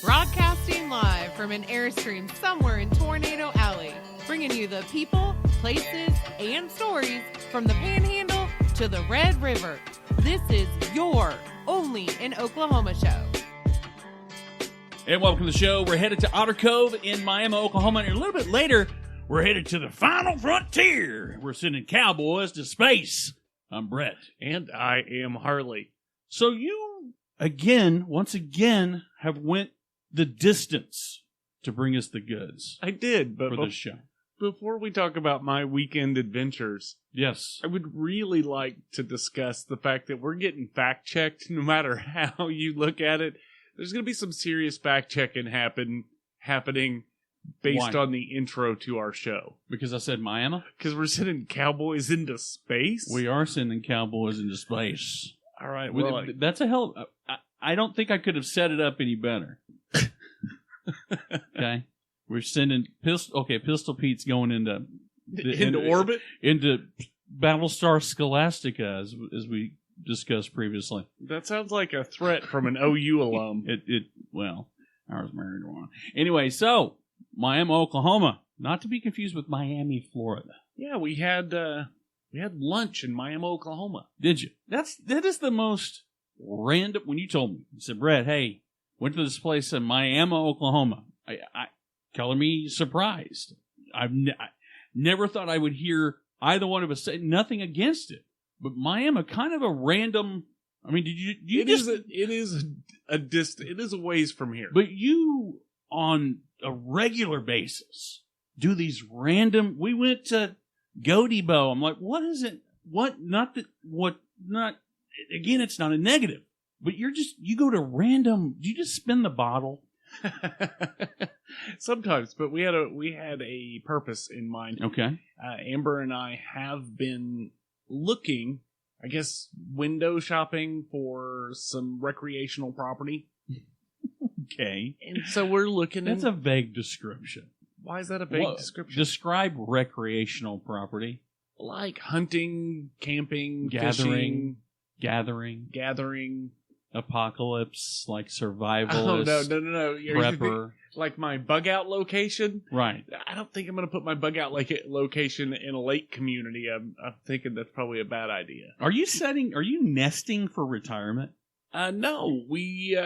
Broadcasting live from an Airstream somewhere in Tornado Alley, bringing you the people, places, and stories from the Panhandle to the Red River. This is your Only in Oklahoma show. And welcome to the show. We're headed to Otter Cove in Miami, Oklahoma, and a little bit later, we're headed to the final frontier. We're sending cowboys to space. I'm Brett. And I am Harley. So you, once again, have went the distance to bring us the goods. I did, but for this show. Before we talk about my weekend adventures, yes, I would really like to discuss the fact that we're getting fact-checked no matter how you look at it. There's going to be some serious fact-checking happening based on the intro to our show. Because I said Miami? Because we're sending cowboys into space? We are sending cowboys into space. All right, well... That's a hell... I don't think I could have set it up any better. Okay? We're sending... Pistol Pete's going into orbit? Into Battlestar Scholastica, as we discussed previously. That sounds like a threat from an OU alum. Well, I was married to one. Anyway, so... Miami, Oklahoma. Not to be confused with Miami, Florida. Yeah, we had lunch in Miami, Oklahoma. Did you? That is the most random. When you told me, you said, Brett, hey, went to this place in Miami, Oklahoma. I color me surprised. I never thought I would hear either one of us say nothing against it, but Miami, kind of a random. I mean, did you? It is a ways from here. But you on a regular basis do these random. We went to Godibo. I'm like, what is it? What? Not that. What? Not. Again, it's not a negative. But you go to random. Do you just spin the bottle? Sometimes, but we had a purpose in mind. Okay. Amber and I have been looking, I guess, window shopping for some recreational property. Okay. And so we're looking. That's a vague description. Why is that a vague description? Describe recreational property. Like hunting, camping, gathering, fishing, gathering. Apocalypse, like survivalist. Oh, no. Prepper. Like my bug out location? Right. I don't think I'm going to put my bug out location in a lake community. I'm thinking that's probably a bad idea. Are you nesting for retirement? No, we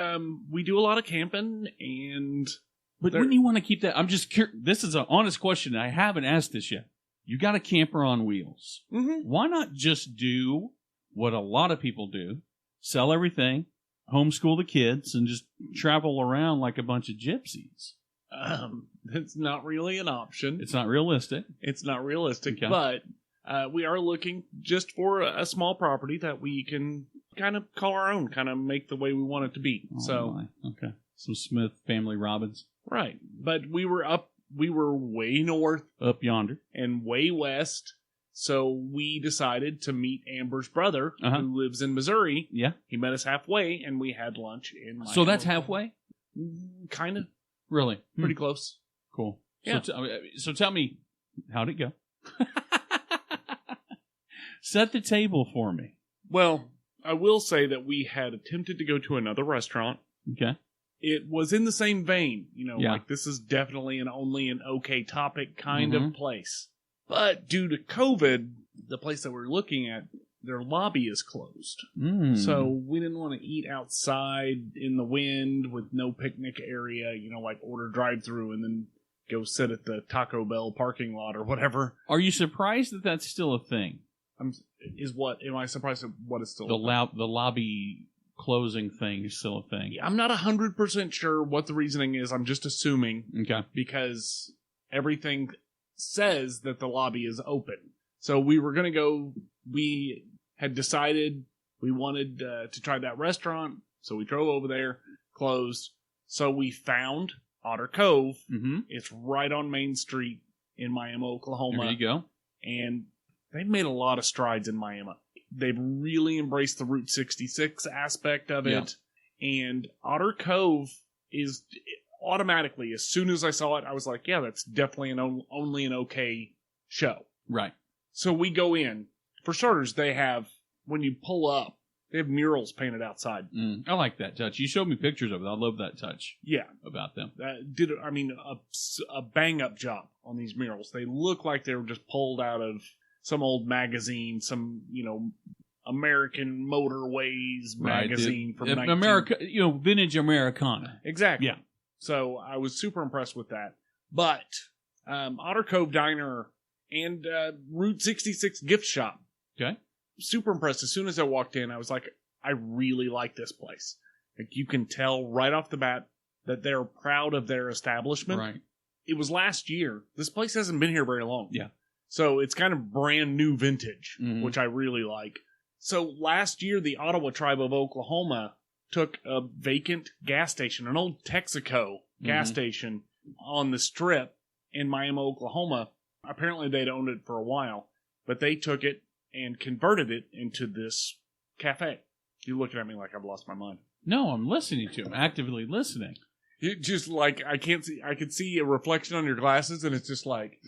do a lot of camping, but wouldn't you want to keep that? I'm just curious. This is an honest question. I haven't asked this yet. You got a camper on wheels. Mm-hmm. Why not just do what a lot of people do? Sell everything, homeschool the kids, and just travel around like a bunch of gypsies. It's not really an option. It's not realistic. Okay. But we are looking just for a small property that we can kind of call our own, kind of make the way we want it to be. Okay. Some Smith Family Robins. Right. But we were way north. Up yonder. And way west. So we decided to meet Amber's brother, who lives in Missouri. Yeah. He met us halfway, and we had lunch in Miami. So that's halfway? Kind of. Really? Pretty close. Cool. Yeah. So tell me, how'd it go? Set the table for me. Well, I will say that we had attempted to go to another restaurant. Okay. It was in the same vein. Yeah. Like this is definitely an only an okay topic kind of place. But due to COVID, the place that we're looking at, their lobby is closed. So we didn't want to eat outside in the wind with no picnic area, like order drive-through and then go sit at the Taco Bell parking lot or whatever. Are you surprised that that's still a thing? Am I surprised at what is still the lobby closing thing is still a thing? Yeah, I'm not 100% sure what the reasoning is. I'm just assuming. Okay. Because everything says that the lobby is open. So we were going to go. We had decided we wanted to try that restaurant. So we drove over there, closed. So we found Otter Cove. Mm-hmm. It's right on Main Street in Miami, Oklahoma. There you go. And they've made a lot of strides in Miami. They've really embraced the Route 66 aspect of it. Yeah. And Otter Cove is automatically, as soon as I saw it, I was like, yeah, that's definitely only an okay show. Right. So we go in. For starters, they have, when you pull up, They have murals painted outside. I like that touch. You showed me pictures of it. I love that touch. Yeah. About them. Did a bang-up job on these murals. They look like they were just pulled out of some old magazine, some, American Motorways magazine from America, vintage Americana. Exactly. Yeah. So I was super impressed with that. But Otter Cove Diner and Route 66 gift shop. Okay. Super impressed. As soon as I walked in, I was like, I really like this place. Like, you can tell right off the bat that they're proud of their establishment. Right. It was last year. This place hasn't been here very long. Yeah. So it's kind of brand new vintage, which I really like. So last year, the Ottawa Tribe of Oklahoma took a vacant gas station, an old Texaco gas station on the strip in Miami, Oklahoma. Apparently they'd owned it for a while, but they took it and converted it into this cafe. You're looking at me like I've lost my mind. No, I'm listening to him, actively listening. You just like, I could see a reflection on your glasses, and it's just like,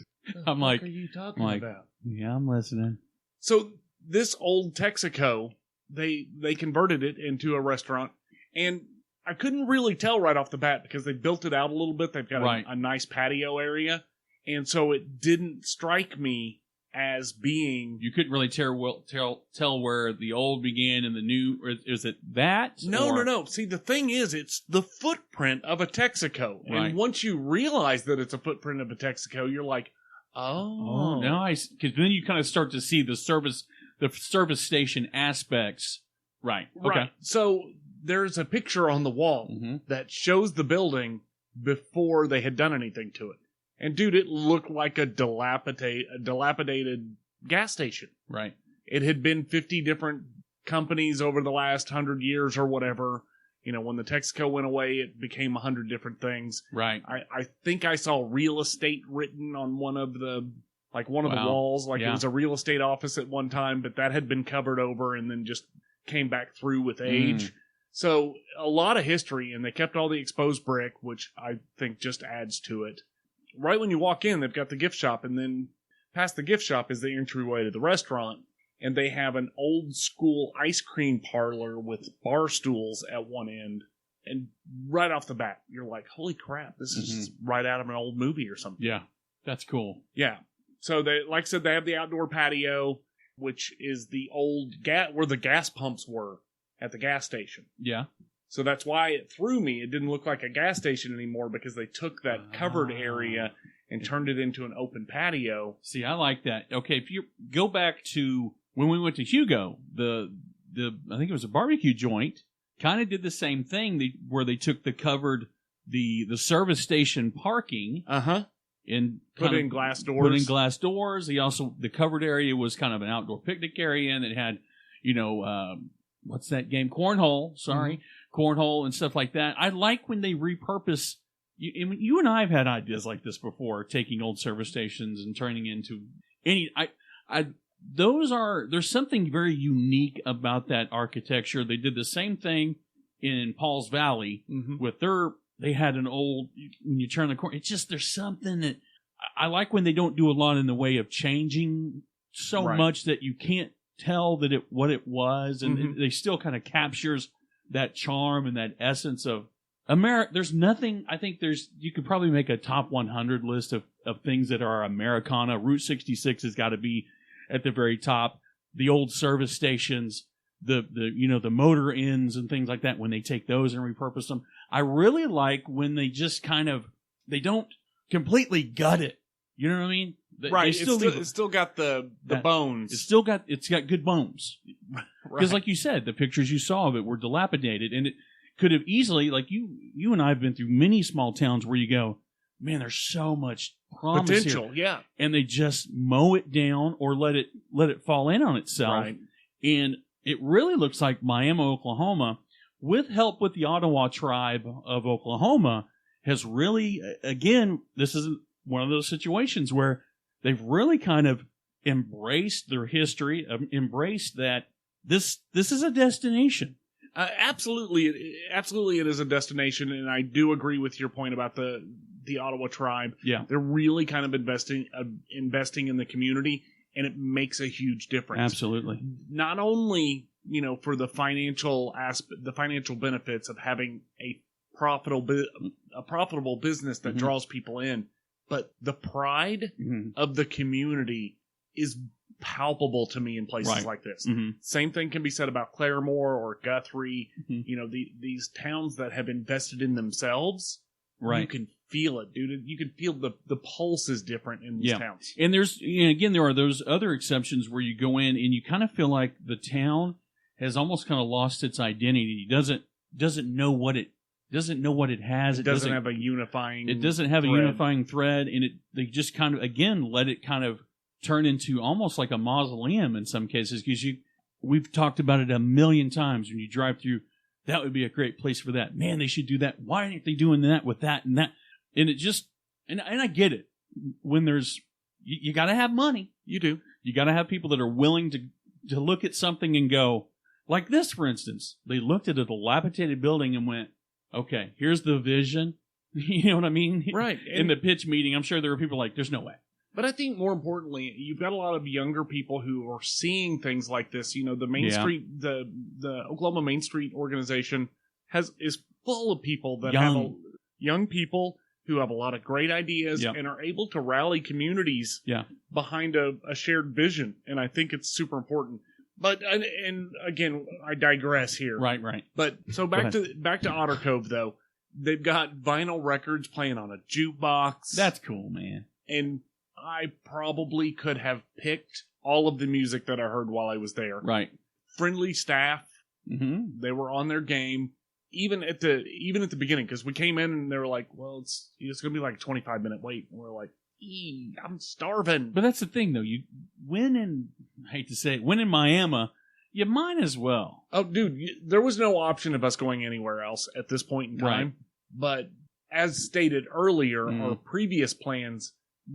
I'm like, what are you talking about? Yeah, I'm listening. So this old Texaco, they converted it into a restaurant, and I couldn't really tell right off the bat because they built it out a little bit. They've got a nice patio area, and so it didn't strike me as being... You couldn't really tell where the old began and the new... Is it that? No. See, the thing is, it's the footprint of a Texaco. Right. And once you realize that it's a footprint of a Texaco, you're like, oh. Nice. Because then you kind of start to see the service station aspects. Right. Okay. Right. So there's a picture on the wall that shows the building before they had done anything to it. And dude, it looked like a dilapidated gas station. Right. It had been 50 different companies over the last 100 years or whatever. When the Texaco went away, it became 100 different things. Right. I think I saw real estate written on one of the walls. It was a real estate office at one time, but that had been covered over and then just came back through with age. So a lot of history, and they kept all the exposed brick, which I think just adds to it. Right when you walk in, they've got the gift shop, and then past the gift shop is the entryway to the restaurant, and they have an old school ice cream parlor with bar stools at one end. And right off the bat, you're like, holy crap, this is right out of an old movie or something. Yeah, that's cool. Yeah. So they, like I said, they have the outdoor patio, which is the old where the gas pumps were at the gas station. Yeah. So that's why it threw me. It didn't look like a gas station anymore because they took that covered area and turned it into an open patio. See, I like that. Okay, if you go back to when we went to Hugo, the I think it was a barbecue joint, kind of did the same thing where they took the covered the service station parking. And put in glass doors. The covered area was kind of an outdoor picnic area, and it had, what's that game? Cornhole. Sorry. Cornhole and stuff like that. I like when they repurpose. You and I have had ideas like this before, taking old service stations and turning into there's something very unique about that architecture. They did the same thing in Paul's Valley with they had an old, when you turn the corner, it's just, there's something that I like when they don't do a lot in the way of changing so much that you can't tell what it was, and they still kind of captures that charm and that essence of America. There's nothing, I think you could probably make a top 100 list of things that are Americana. Route 66 has got to be at the very top. The old service stations, the motor inns and things like that, when they take those and repurpose them. I really like when they just they don't completely gut it. You know what I mean? It's still got the bones. It's got good bones. Because like you said, the pictures you saw of it were dilapidated, and it could have easily, like you and I have been through many small towns where you go, man, there's so much promise potential, here. yeah. And they just mow it down or let it fall in on itself. Right. And it really looks like Miami, Oklahoma, with help with the Ottawa Tribe of Oklahoma, has really, again, this is one of those situations where they've really kind of embraced their history, embraced that this is a destination. Absolutely, it is a destination, and I do agree with your point about the Ottawa Tribe. Yeah, they're really kind of investing in the community, and it makes a huge difference. Absolutely. Not only for the financial aspect, the financial benefits of having a profitable business that draws people in. But the pride of the community is palpable to me in places like this. Same thing can be said about Claremore or Guthrie. These towns that have invested in themselves. Right. You can feel it, dude. You can feel the pulse is different in these towns. And there's, again, there are those other exceptions where you go in and you kind of feel like the town has almost kind of lost its identity. Doesn't know what it has. It doesn't have a unifying. It doesn't have a unifying thread, and they just kind of let it kind of turn into almost like a mausoleum in some cases. Because we've talked about it a million times. When you drive through, that would be a great place for that. Man, they should do that. Why aren't they doing that with that and that? And it just and I get it. When there's you got to have money. You do. You got to have people that are willing to look at something and go like this. For instance, they looked at a dilapidated building and went, okay, here's the vision. You know what I mean? Right. In the pitch meeting, I'm sure there were people like, there's no way. But I think more importantly, you've got a lot of younger people who are seeing things like this. The Main Street, the Oklahoma Main Street organization is full of people that have young people who have a lot of great ideas and are able to rally communities behind a shared vision. And I think it's super important. But and again, I digress here. Right. But so back to Otter Cove though. They've got vinyl records playing on a jukebox. That's cool, man. And I probably could have picked all of the music that I heard while I was there. Right. Friendly staff. They were on their game. Even at the beginning, because we came in and they were like, "Well, it's going to be like a 25-minute wait," and we're like, I'm starving. But that's the thing, though. I hate to say it, when in Miami, you might as well. Oh, dude, there was no option of us going anywhere else at this point in time. Right. But as stated earlier, our previous plans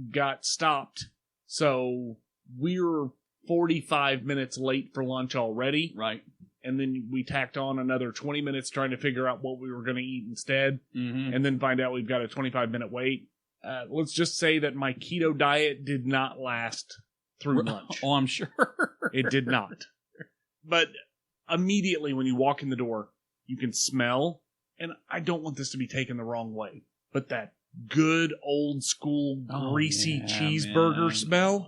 got stopped. So we were 45 minutes late for lunch already. Right. And then we tacked on another 20 minutes trying to figure out what we were going to eat instead. And then find out we've got a 25-minute wait. Let's just say that my keto diet did not last through lunch. Oh, I'm sure. It did not. But immediately when you walk in the door, you can smell, and I don't want this to be taken the wrong way, but that good old school greasy cheeseburger smell.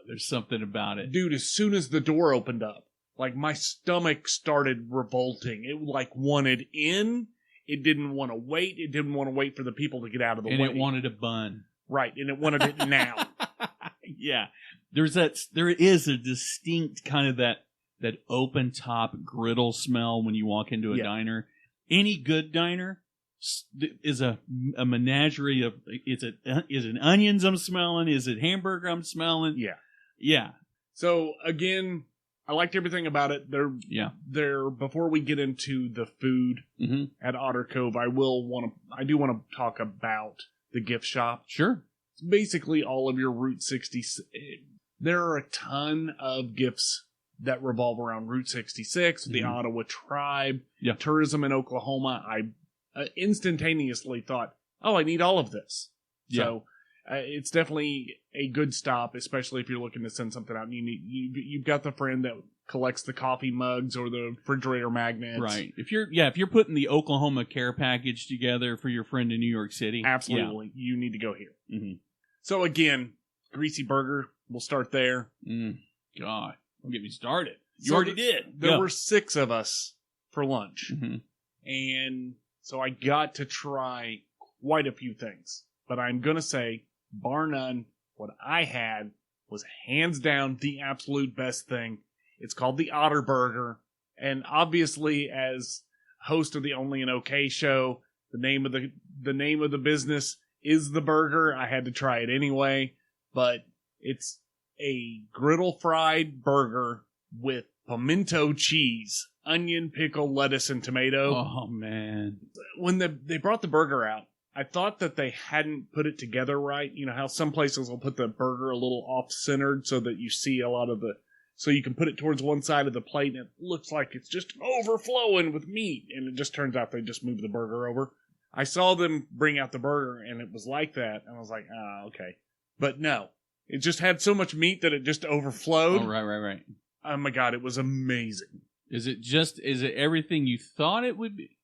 There's something about it. Dude, as soon as the door opened up, like my stomach started revolting. It like wanted in. It didn't want to wait. It didn't want to wait for the people to get out of the way. And it wanted a bun. Right, and it wanted it now. Yeah. There is a distinct kind of that open top griddle smell when you walk into a diner. Any good diner is a menagerie of is it onions I'm smelling? Is it hamburger I'm smelling? Yeah. Yeah. So again, I liked everything about it. There. Before we get into the food at Otter Cove, I do want to talk about the gift shop. Sure. It's basically all of your Route 66. There are a ton of gifts that revolve around Route 66, the Ottawa Tribe, tourism in Oklahoma. I instantaneously thought, I need all of this. Yeah. So it's definitely a good stop, especially if you're looking to send something out. And you've got the friend that collects the coffee mugs or the refrigerator magnets. Right. If you're putting the Oklahoma care package together for your friend in New York City, absolutely, you need to go here. So again, greasy burger. We'll start there. God, don't get me started. You already did. There were 6 of us for lunch, and so I got to try quite a few things. But I'm gonna say, bar none, what I had was hands down the absolute best thing. It's called the Otter Burger, and obviously, as host of the OnlyinOKShow, the name of the business is the burger. I had to try it anyway, but it's a griddle fried burger with pimento cheese, onion, pickle, lettuce, and tomato. Oh man! When they brought the burger out, I thought that they hadn't put it together right. You know how some places will put the burger a little off-centered so that you see a lot of so you can put it towards one side of the plate and it looks like it's just overflowing with meat. And it just turns out they just moved the burger over. I saw them bring out the burger and it was like that. And I was like, okay. But no, it just had so much meat that it just overflowed. Oh, right. Oh my God, it was amazing. Is it everything you thought it would be?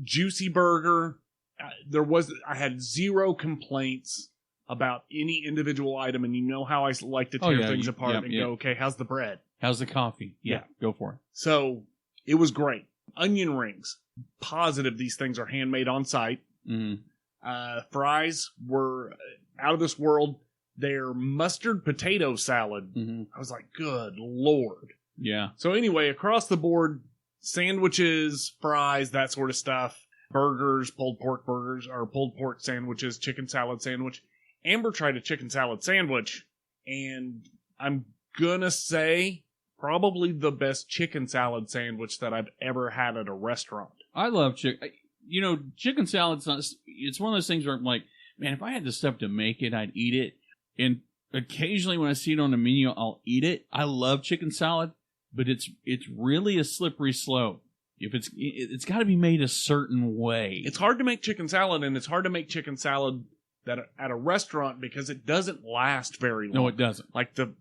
Juicy burger. I had zero complaints about any individual item, and you know how I like to tear things apart and go, okay, how's the bread? How's the coffee? Yeah, go for it. So it was great. Onion rings. Positive these things are handmade on site. Mm-hmm. Fries were out of this world. Their mustard potato salad. Mm-hmm. I was like, good Lord. Yeah. So anyway, across the board, sandwiches, fries, that sort of stuff. Burgers, pulled pork burgers, or pulled pork sandwiches, chicken salad sandwich. Amber tried a chicken salad sandwich, and I'm gonna say probably the best chicken salad sandwich that I've ever had at a restaurant. I love chicken. You know, chicken salad's not. It's one of those things where I'm like, man, if I had the stuff to make it, I'd eat it. And occasionally when I see it on the menu, I'll eat it. I love chicken salad, but it's really a slippery slope. If it's got to be made a certain way. It's hard to make chicken salad, and it's hard to make chicken salad that at a restaurant because it doesn't last very long. No, it doesn't. Like the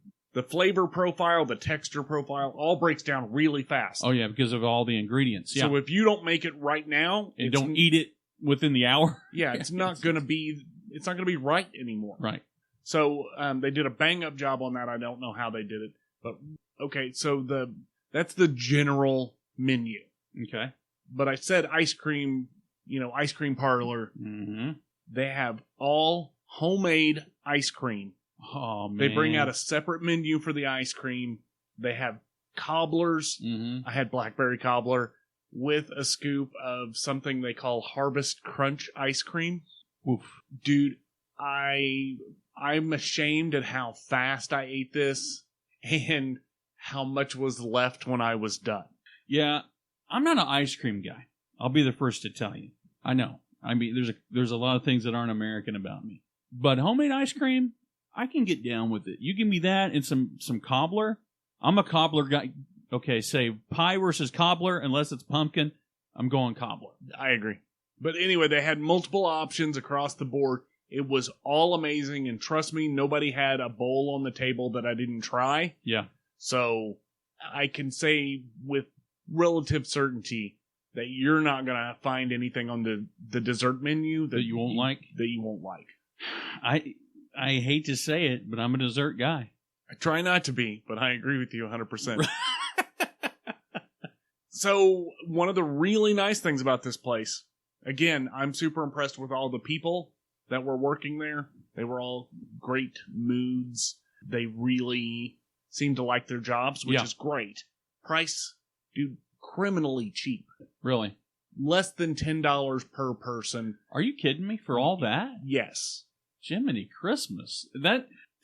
flavor profile, the texture profile, all breaks down really fast. Oh yeah, because of all the ingredients. Yeah. So if you don't make it right now, and don't eat it within the hour, yeah, it's not going to be right anymore. Right. So they did a bang up job on that. I don't know how they did it, but okay. So that's the general menu. Okay. But I said ice cream parlor. Mm-hmm. They have all homemade ice cream. Oh, man. They bring out a separate menu for the ice cream. They have cobblers. Mm-hmm. I had blackberry cobbler with a scoop of something they call Harvest Crunch ice cream. Oof. Dude, I'm ashamed at how fast I ate this and how much was left when I was done. Yeah. I'm not an ice cream guy. I'll be the first to tell you. I know. I mean, there's a lot of things that aren't American about me. But homemade ice cream, I can get down with it. You give me that and some cobbler. I'm a cobbler guy. Okay, say pie versus cobbler, unless it's pumpkin, I'm going cobbler. I agree. But anyway, they had multiple options across the board. It was all amazing, and trust me, nobody had a bowl on the table that I didn't try. Yeah. So I can say with relative certainty that you're not going to find anything on the dessert menu that you won't like. That you won't like. I hate to say it, but I'm a dessert guy. I try not to be, but I agree with you 100%. So one of the really nice things about this place, again, I'm super impressed with all the people that were working there. They were all great moods. They really seemed to like their jobs, which is great. Price, dude, criminally cheap. Really? Less than $10 per person. Are you kidding me for all that? Yes. Jiminy Christmas.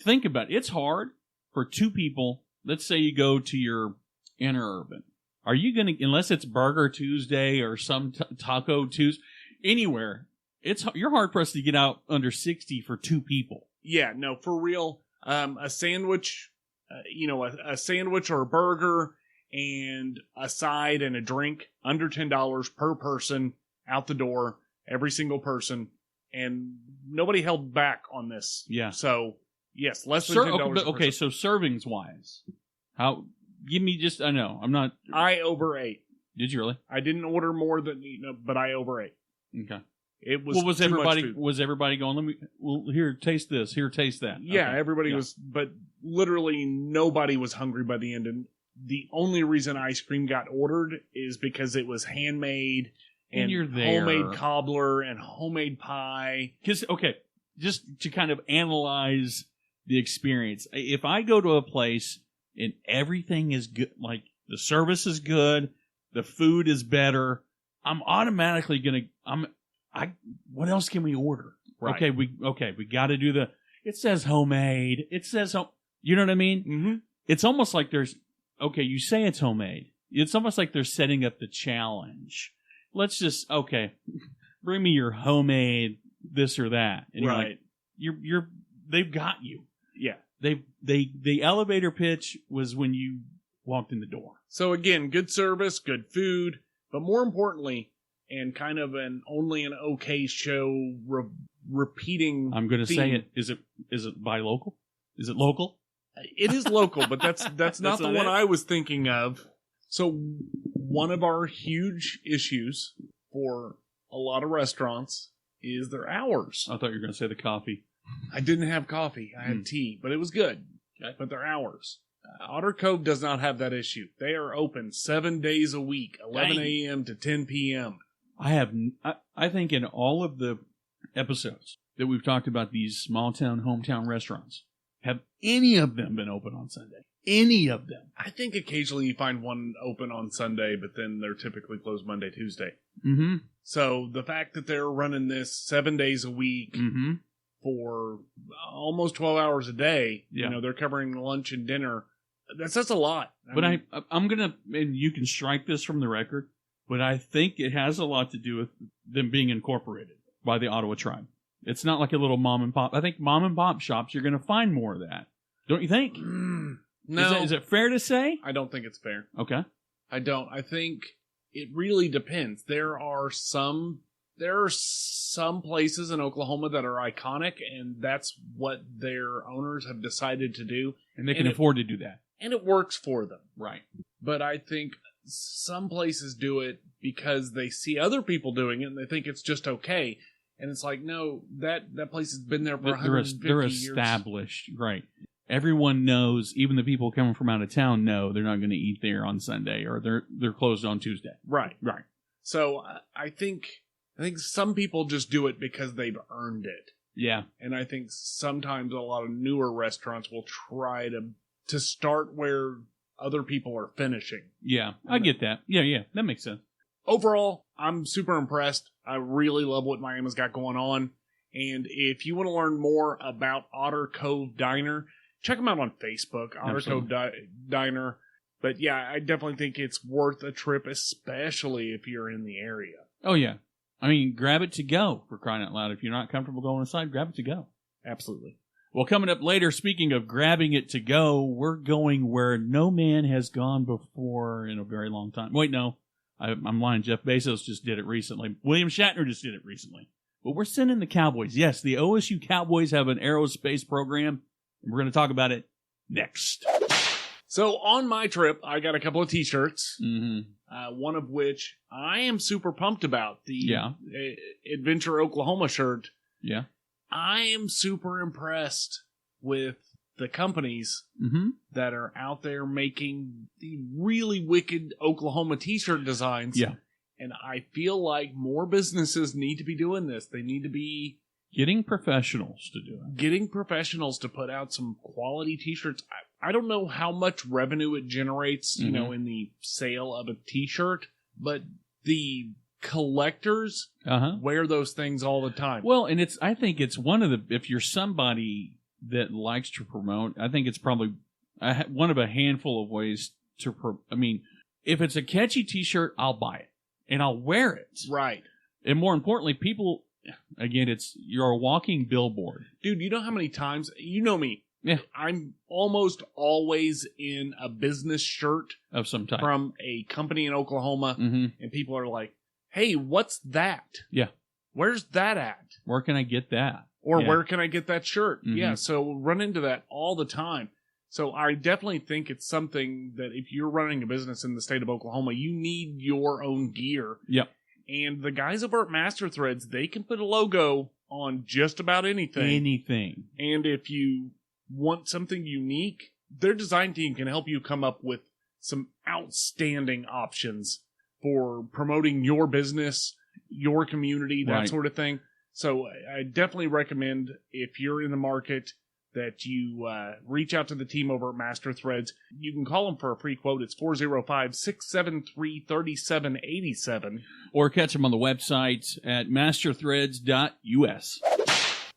Think about it. It's hard for two people. Let's say you go to your interurban. Are you going to, unless it's Burger Tuesday or some Taco Tuesday, anywhere, you're hard pressed to get out under 60 for two people. Yeah, no, for real. A sandwich, a sandwich or a burger and a side and a drink under $10 per person out the door, every single person. And nobody held back on this. Yeah. So, yes, less than $10. Okay, so servings wise, give me just, I know, I'm not. I overate. Did you really? I didn't order more than, but I overate. Okay. It was. Well, was too much food. everybody going? Here, taste this. Here, taste that. Yeah, okay. Everybody was, but literally nobody was hungry by the end. And the only reason ice cream got ordered is because it was handmade and you're there. Homemade cobbler and homemade pie. Because just to kind of analyze the experience, if I go to a place and everything is good, like the service is good, the food is better, I'm automatically gonna. What else can we order? Right. Okay, we got to do it says homemade. It says, you know what I mean? Mm-hmm. It's almost like you say it's homemade. It's almost like they're setting up the challenge. Let's just, bring me your homemade this or that. And right. They've got you. Yeah. The elevator pitch was when you walked in the door. So again, good service, good food, but more importantly, and kind of an only an okay show repeating. I'm going to say it. Is it buy local? Is it local? It is local, but that's not the one I was thinking of. So one of our huge issues for a lot of restaurants is their hours. I thought you were going to say the coffee. I didn't have coffee. I had tea, but it was good. Okay. But their hours. Otter Cove does not have that issue. They are open 7 days a week, 11 a.m. to 10 p.m. I think in all of the episodes that we've talked about these small town, hometown restaurants, have any of them been open on Sunday? Any of them? I think occasionally you find one open on Sunday, but then they're typically closed Monday, Tuesday. Mm-hmm. So the fact that they're running this 7 days a week for almost 12 hours a day, they're covering lunch and dinner. That's a lot. I'm going to, and you can strike this from the record, but I think it has a lot to do with them being incorporated by the Ottawa Tribe. It's not like a little mom and pop. I think mom and pop shops, you're going to find more of that. Don't you think? No. Is it fair to say? I don't think it's fair. Okay. I don't. I think it really depends. There are some places in Oklahoma that are iconic, and that's what their owners have decided to do. And they can afford to do that. And it works for them. Right. But I think some places do it because they see other people doing it and they think it's just okay. And it's like, no, that place has been there for 150 they're years. established. Right. Everyone knows, even the people coming from out of town know they're not going to eat there on Sunday, or they're closed on Tuesday. Right. Right. So I think some people just do it because they've earned it. Yeah. And I think sometimes a lot of newer restaurants will try to start where other people are finishing. Yeah, I get that. Yeah, that makes sense. Overall, I'm super impressed. I really love what Miami's got going on. And if you want to learn more about Otter Cove Diner, check them out on Facebook, Otter Cove Diner. But yeah, I definitely think it's worth a trip, especially if you're in the area. Oh, yeah. I mean, grab it to go, for crying out loud. If you're not comfortable going inside, grab it to go. Absolutely. Well, coming up later, speaking of grabbing it to go, we're going where no man has gone before in a very long time. Wait, no. I'm lying. Jeff Bezos just did it recently. William Shatner just did it recently. But we're sending the Cowboys. Yes, the OSU Cowboys have an Aerospace program, and we're going to talk about it next. So on my trip, I got a couple of T-shirts, Mm-hmm. one of which I am super pumped about, the Adventure Oklahoma shirt. Yeah. I am super impressed with the companies that are out there making the really wicked Oklahoma T-shirt designs. Yeah. And I feel like more businesses need to be doing this. They need to be getting professionals to do it. Getting professionals to put out some quality T-shirts. I don't know how much revenue it generates, you know, in the sale of a T-shirt, but the collectors wear those things all the time. Well, and I think it's one of the, if you're somebody that likes to promote, I think it's probably one of a handful of ways to, if it's a catchy T-shirt, I'll buy it and I'll wear it. Right. And more importantly, people, again, you're a walking billboard. Dude, you know how many times, you know me. Yeah. I'm almost always in a business shirt of some type from a company in Oklahoma, and people are like, hey, what's that? Yeah. Where's that at? Where can I get that? Or where can I get that shirt? Yeah, so run into that all the time. So I definitely think it's something that if you're running a business in the state of Oklahoma, you need your own gear. Yep. And the guys over at Master Threads, they can put a logo on just about anything. Anything. And if you want something unique, their design team can help you come up with some outstanding options for promoting your business, your community, that sort of thing. So I definitely recommend, if you're in the market, that you reach out to the team over at Master Threads. You can call them for a free quote. It's 405-673-3787. Or catch them on the website at masterthreads.us.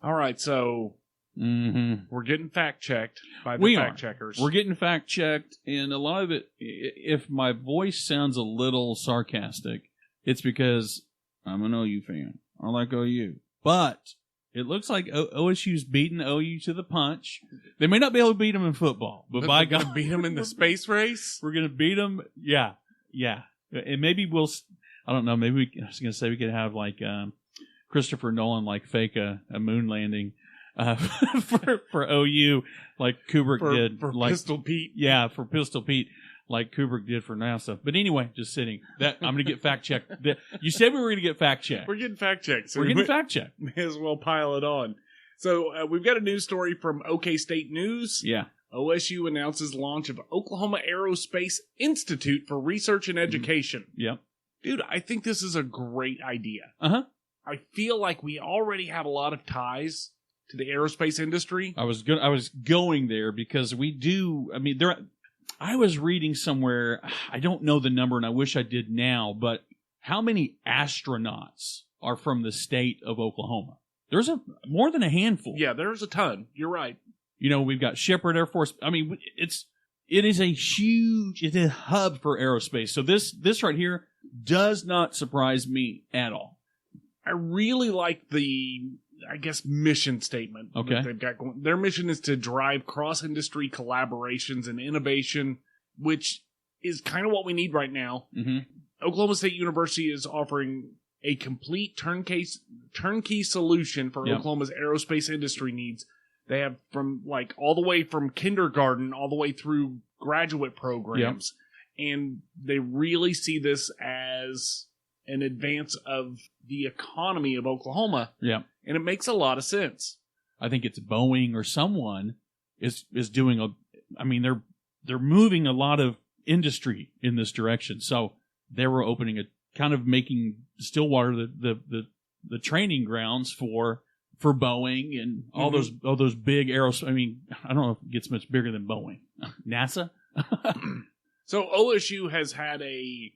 All right, so we're getting fact-checked by the fact-checkers. We're getting fact-checked, and a lot of it, if my voice sounds a little sarcastic, it's because I'm an OU fan. I like OU. But it looks like OSU's beating OU to the punch. They may not be able to beat them in football, but by God, beat them in the space race. We're going to beat them. Yeah. And maybe I don't know, maybe I was going to say we could have like Christopher Nolan like fake a moon landing for OU like Kubrick did. For like, Pistol Pete. Yeah, for Pistol Pete. like Kubrick did for NASA. But anyway, just sitting. That I'm going to get fact checked. You said we were going to get fact checked. We're getting fact checked. So we're getting fact checked. May as well pile it on. So we've got a news story from OK State News. Yeah. OSU announces launch of Oklahoma Aerospace Institute for Research and Education. Yep. Dude, I think this is a great idea. Uh-huh. I feel like we already have a lot of ties to the aerospace industry. I was going there because we do. I mean, I was reading somewhere. I don't know the number, and I wish I did now. But how many astronauts are from the state of Oklahoma? There's more than a handful. Yeah, there's a ton. You're right. You know, we've got Shepherd Air Force. I mean, it is a huge. It's a hub for aerospace. So this right here does not surprise me at all. I really like the, I guess, mission statement that they've got going. Their mission is to drive cross-industry collaborations and innovation, which is kind of what we need right now. Mm-hmm. Oklahoma State University is offering a complete turnkey solution for Oklahoma's aerospace industry needs. They have all the way from kindergarten all the way through graduate programs. Yep. And they really see this as an advance of the economy of Oklahoma. Yeah. And it makes a lot of sense. I think it's Boeing or someone is doing they're moving a lot of industry in this direction. So they were opening making Stillwater the training grounds for Boeing and all those big aerospace. I mean, I don't know if it gets much bigger than Boeing. NASA? So OSU has had a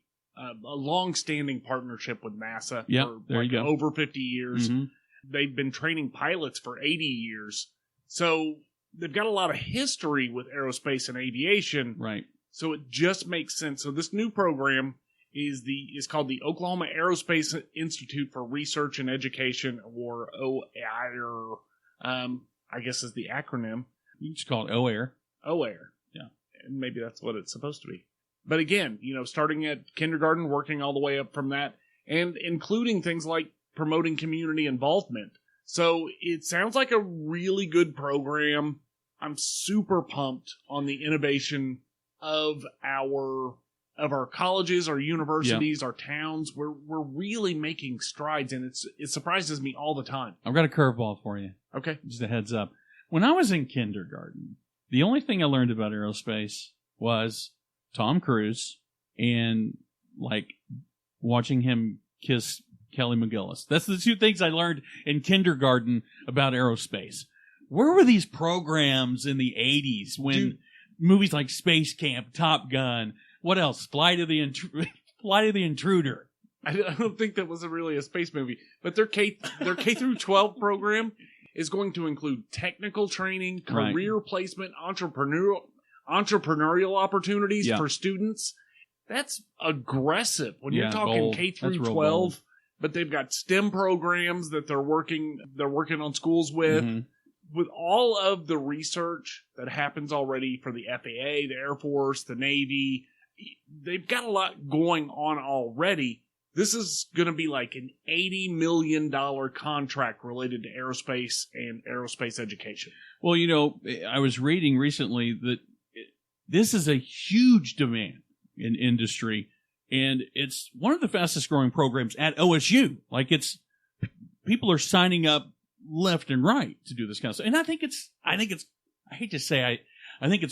long-standing partnership with NASA for over 50 years. Mm-hmm. They've been training pilots for 80 years. So they've got a lot of history with aerospace and aviation. Right. So it just makes sense. So this new program is called the Oklahoma Aerospace Institute for Research and Education, or OAIR, I guess is the acronym. You just call it OAIR. OAIR. Yeah. And maybe that's what it's supposed to be. But again, starting at kindergarten, working all the way up from that, and including things like promoting community involvement. So it sounds like a really good program. I'm super pumped on the innovation of our colleges, our universities, our towns. We're really making strides, and it surprises me all the time. I've got a curveball for you. Okay. Just a heads up. When I was in kindergarten, the only thing I learned about aerospace was Tom Cruise and watching him kiss Kelly McGillis. That's the two things I learned in kindergarten about aerospace. Where were these programs in the 80s when movies like Space Camp, Top Gun, what else? Flight of the Intruder. I don't think that was really a space movie, but their K through 12 program is going to include technical training, career placement, entrepreneurial opportunities for students. That's aggressive when you're talking bold. K through 12. But they've got STEM programs that they're working on schools with. Mm-hmm. With all of the research that happens already for the FAA, the Air Force, the Navy, they've got a lot going on already. This is going to be like an $80 million contract related to aerospace and aerospace education. Well, I was reading recently that this is a huge demand in industry, and it's one of the fastest growing programs at OSU. People are signing up left and right to do this kind of stuff. And I think it's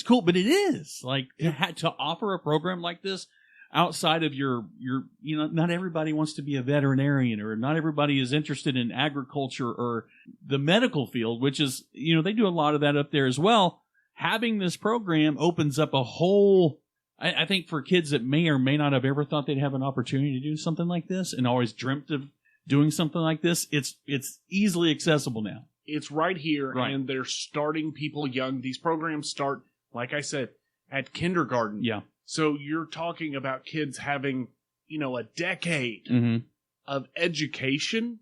cool, but it is to offer a program like this outside of your, not everybody wants to be a veterinarian, or not everybody is interested in agriculture or the medical field, which is, they do a lot of that up there as well. Having this program opens up a whole, I think for kids that may or may not have ever thought they'd have an opportunity to do something like this and always dreamt of doing something like this, it's easily accessible now. It's right here, and they're starting people young. These programs start, like I said, at kindergarten. Yeah. So you're talking about kids having, a decade of education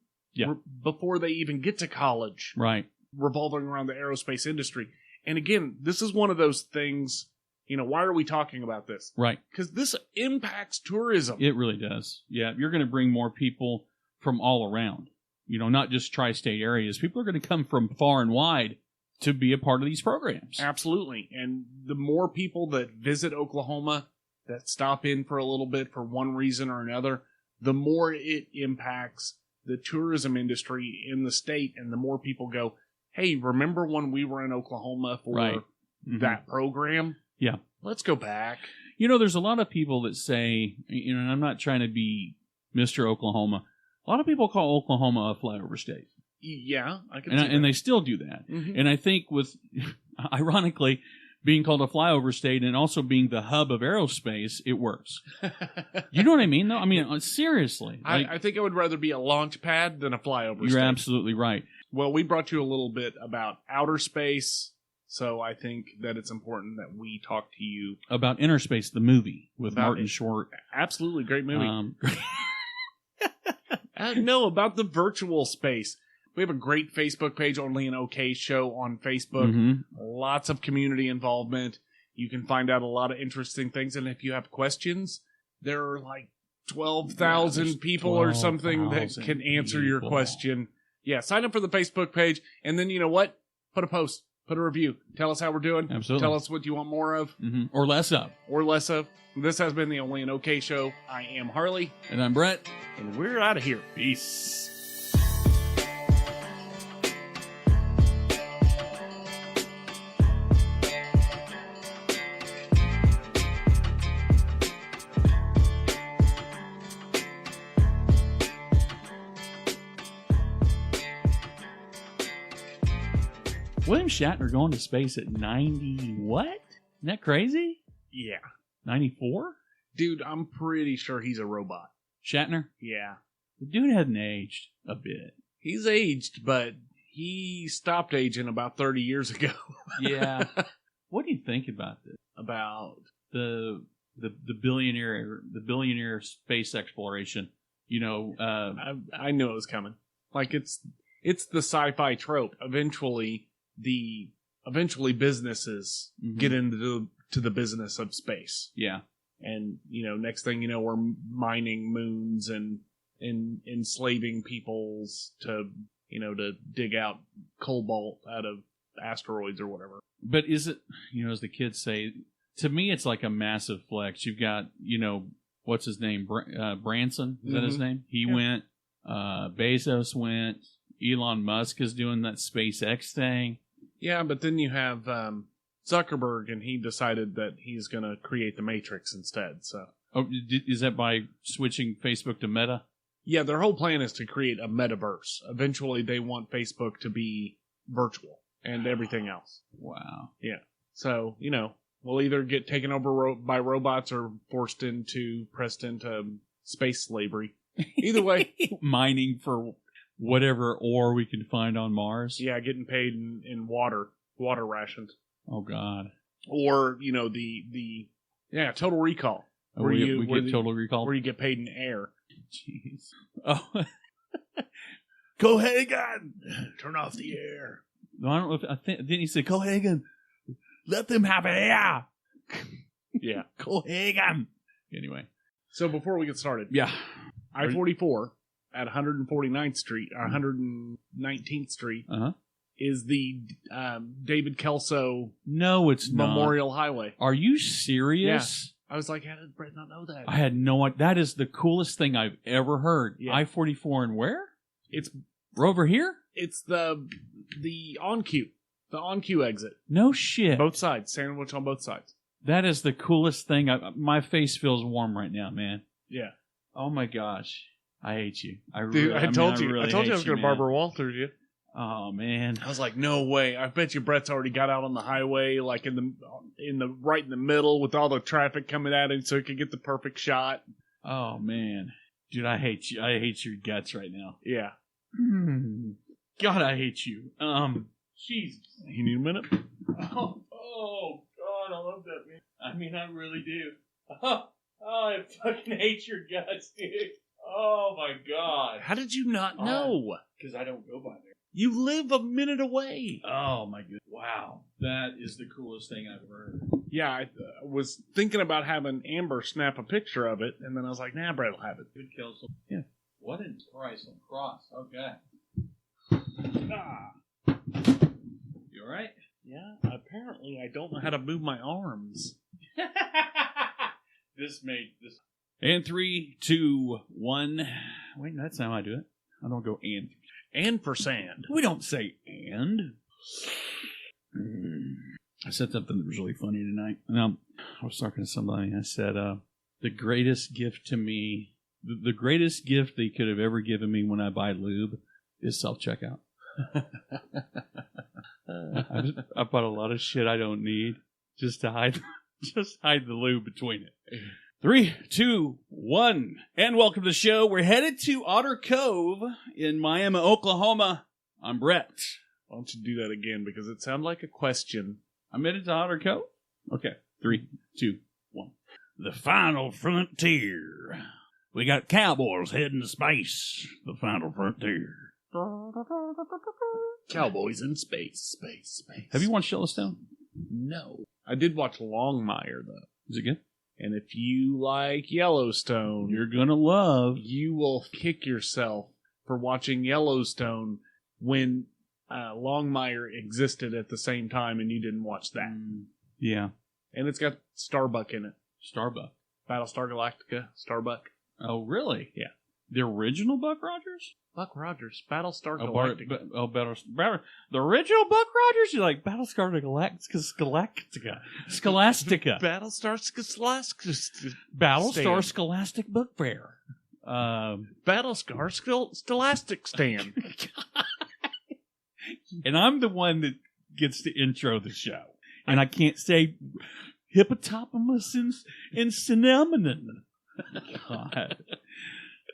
before they even get to college. Right. Revolving around the aerospace industry. And again, this is one of those things, why are we talking about this? Right. Because this impacts tourism. It really does. Yeah. You're going to bring more people from all around, not just tri-state areas. People are going to come from far and wide to be a part of these programs. Absolutely. And the more people that visit Oklahoma, that stop in for a little bit for one reason or another, the more it impacts the tourism industry in the state, and the more people go, hey, remember when we were in Oklahoma for that program? Yeah. Let's go back. You know, there's a lot of people that say, you know, and I'm not trying to be Mr. Oklahoma. A lot of people call Oklahoma a flyover state. Yeah, I can see that. And they still do that. Mm-hmm. And I think with, ironically, being called a flyover state and also being the hub of aerospace, it works. You know what I mean, though? I mean, seriously. Like, I think I would rather be a launch pad than a flyover state. You're absolutely right. Well, we brought you a little bit about outer space, so I think that it's important that we talk to you about Inner Space, the movie with Martin Short. Absolutely, great movie. No, about the virtual space. We have a great Facebook page, OnlyinOKShow on Facebook. Mm-hmm. Lots of community involvement. You can find out a lot of interesting things. And if you have questions, there are like 12,000 people or something that can answer your question. Yeah, sign up for the Facebook page. And then you know what? Put a post. Put a review. Tell us how we're doing. Absolutely. Tell us what you want more of. Mm-hmm. Or less of. Or less of. This has been the Only in OK Show. I am Harley. And I'm Brett. And we're out of here. Peace. William Shatner going to space at 90 what? Isn't that crazy? Yeah. 94? Dude, I'm pretty sure he's a robot. Shatner? Yeah. The dude hadn't aged a bit. He's aged, but he stopped aging about 30 years ago. Yeah. What do you think about this? About the billionaire space exploration? You know, I knew it was coming. Like it's the sci-fi trope. Eventually businesses get into the business of space. Yeah. And, you know, next thing you know, we're mining moons and enslaving peoples to dig out cobalt out of asteroids or whatever. But is it, you know, as the kids say, to me, it's like a massive flex. You've got, you know, what's his name? Branson? Is that his name? He went. Bezos went. Elon Musk is doing that SpaceX thing. Yeah, but then you have Zuckerberg, and he decided that he's going to create the Matrix instead. So, is that by switching Facebook to Meta? Yeah, their whole plan is to create a metaverse. Eventually, they want Facebook to be virtual and everything else. Wow. Yeah. So, you know, we'll either get taken over by robots or pressed into space slavery. Either way. Mining for whatever ore we can find on Mars. Yeah, getting paid in water rations. Oh God. Or, you know, Total Recall. Oh, we get Total Recall? Where you get paid in air. Jeez. Oh. Cohagen! Turn off the air. No, I don't know if, didn't he say, Cohagen, let them have air. Yeah. Cohagen. Anyway. So before we get started. Yeah. I-44 at 149th Street, 119th Street, is the David Kelso Memorial Highway. Are you serious? Yeah. I was like, how did Brett not know that? I had no idea. That is the coolest thing I've ever heard. Yeah. I-44 and where? It's over here? It's the on-cue. The on-cue exit. No shit. Both sides. Sandwich on both sides. That is the coolest thing. My face feels warm right now, man. Yeah. Oh my gosh. I hate you. I told you I was going to Barbara Walters you. Oh man. I was like, no way. I bet you Brett's already got out on the highway, like in the right in the middle with all the traffic coming at him so he could get the perfect shot. Oh man. Dude, I hate you. I hate your guts right now. Yeah. God, I hate you. Jesus. You need a minute? Oh God, I love that, man. I mean, I really do. Oh, I fucking hate your guts, dude. Oh my God. How did you not know? Because I don't go by there. You live a minute away. Oh my God. Wow. That is the coolest thing I've ever heard. Yeah, I was thinking about having Amber snap a picture of it, and then I was like, nah, Brett will have it. Good Kelso. Yeah. What in Christ on cross? Okay. You alright? Yeah, apparently I don't know how to move my arms. This made this. And 3, 2, 1. Wait, that's not how I do it. I don't go and. And for sand. We don't say and. I said something that was really funny tonight. I was talking to somebody. I said, the greatest gift to me, the greatest gift they could have ever given me when I buy lube is self-checkout. I bought a lot of shit I don't need just to hide the lube between it. 3, 2, 1, and welcome to the show. We're headed to Otter Cove in Miami, Oklahoma. I'm Brett. Why don't you do that again, because it sounded like a question. I'm headed to Otter Cove. Okay, 3, 2, 1. The final frontier. We got cowboys heading to space. The final frontier. Cowboys in space. Have you watched Yellowstone? No. I did watch Longmire, though. Is it good? And if you like Yellowstone, You're gonna love. you will kick yourself for watching Yellowstone when Longmire existed at the same time and you didn't watch that. Yeah. And it's got Starbuck in it. Starbuck. Battlestar Galactica, Starbuck. Oh, really? Yeah. The original Buck Rogers? Buck Rogers, Battlestar Oh, Galactica. the original Buck Rogers? You're like, Battlestar Galactica. Scholastica. Battlestar Scholastic. Battlestar Scholastic Book Fair. Battlestar Scholastic Stand. And I'm the one that gets to intro the show. And I can't say hippopotamus and cinnamon. God.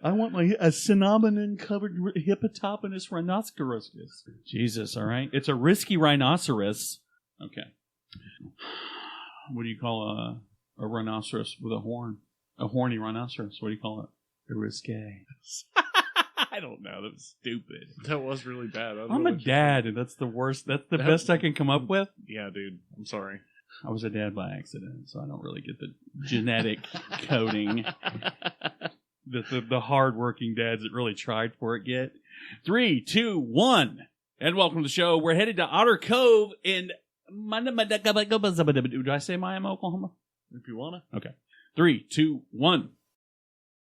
I want a cinnamon-covered hippopotamus rhinoceros. Jesus, all right? It's a risky rhinoceros. Okay. What do you call a rhinoceros with a horn? A horny rhinoceros. What do you call it? A risque. I don't know. That was stupid. That was really bad. I'm a dad, and that's the worst. That's the best I can come up with. Yeah, dude. I'm sorry. I was a dad by accident, so I don't really get the genetic coding that the hard-working dads that really tried for it get. 3, 2, 1, and welcome to the show. We're headed to Otter Cove in... Do I say Miami, Oklahoma? If you want to. Okay. 3, 2, 1.